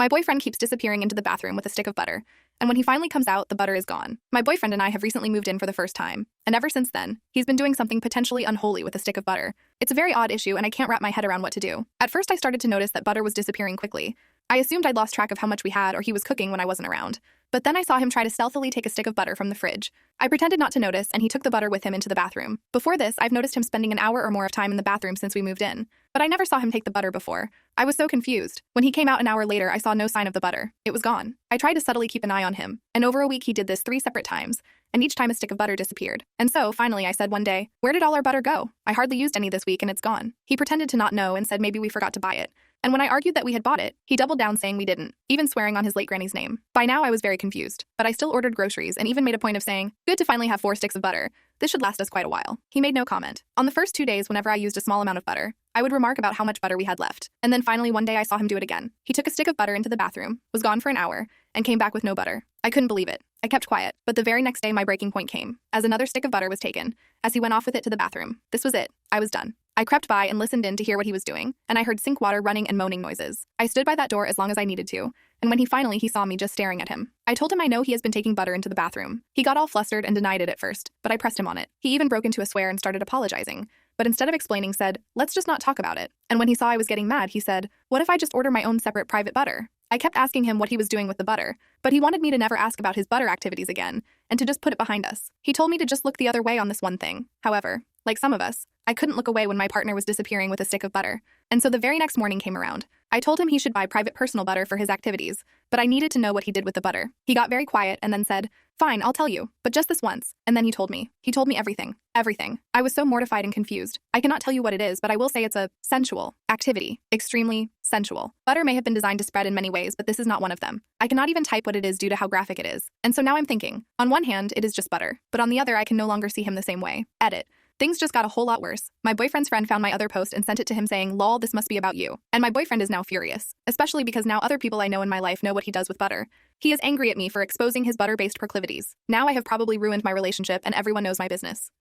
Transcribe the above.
My boyfriend keeps disappearing into the bathroom with a stick of butter, and when he finally comes out, the butter is gone. My boyfriend and I have recently moved in for the first time, and ever since then, he's been doing something potentially unholy with a stick of butter. It's a very odd issue, and I can't wrap my head around what to do. At first, I started to notice that butter was disappearing quickly. I assumed I'd lost track of how much we had or he was cooking when I wasn't around. But then I saw him try to stealthily take a stick of butter from the fridge. I pretended not to notice, and he took the butter with him into the bathroom. Before this, I've noticed him spending an hour or more of time in the bathroom since we moved in. But I never saw him take the butter before. I was so confused. When he came out an hour later, I saw no sign of the butter. It was gone. I tried to subtly keep an eye on him, and over a week he did this 3 separate times, and each time a stick of butter disappeared. And so, finally, I said one day, "Where did all our butter go? I hardly used any this week and it's gone." He pretended to not know and said maybe we forgot to buy it. And when I argued that we had bought it, he doubled down saying we didn't, even swearing on his late granny's name. By now, I was very confused, but I still ordered groceries and even made a point of saying, "Good to finally have 4 sticks of butter. This should last us quite a while." He made no comment. On the first 2 days, whenever I used a small amount of butter, I would remark about how much butter we had left. And then finally one day I saw him do it again. He took a stick of butter into the bathroom, was gone for an hour, and came back with no butter. I couldn't believe it. I kept quiet, but the very next day my breaking point came, as another stick of butter was taken, as he went off with it to the bathroom. This was it. I was done. I crept by and listened in to hear what he was doing, and I heard sink water running and moaning noises. I stood by that door as long as I needed to, and when he saw me just staring at him. I told him I know he has been taking butter into the bathroom. He got all flustered and denied it at first, but I pressed him on it. He even broke into a swear and started apologizing, but instead of explaining said, "Let's just not talk about it." And when he saw I was getting mad, he said, "What if I just order my own separate private butter?" I kept asking him what he was doing with the butter, but he wanted me to never ask about his butter activities again, and to just put it behind us. He told me to just look the other way on this one thing. However, like some of us, I couldn't look away when my partner was disappearing with a stick of butter. And so the very next morning came around. I told him he should buy private personal butter for his activities, but I needed to know what he did with the butter. He got very quiet and then said, "Fine, I'll tell you, but just this once." And then he told me. He told me everything. Everything. I was so mortified and confused. I cannot tell you what it is, but I will say it's a sensual activity. Extremely sensual. Butter may have been designed to spread in many ways, but this is not one of them. I cannot even type what it is due to how graphic it is. And so now I'm thinking, on one hand, it is just butter, but on the other, I can no longer see him the same way. Edit. Things just got a whole lot worse. My boyfriend's friend found my other post and sent it to him saying, "Lol, this must be about you." And my boyfriend is now furious, especially because now other people I know in my life know what he does with butter. He is angry at me for exposing his butter-based proclivities. Now I have probably ruined my relationship and everyone knows my business.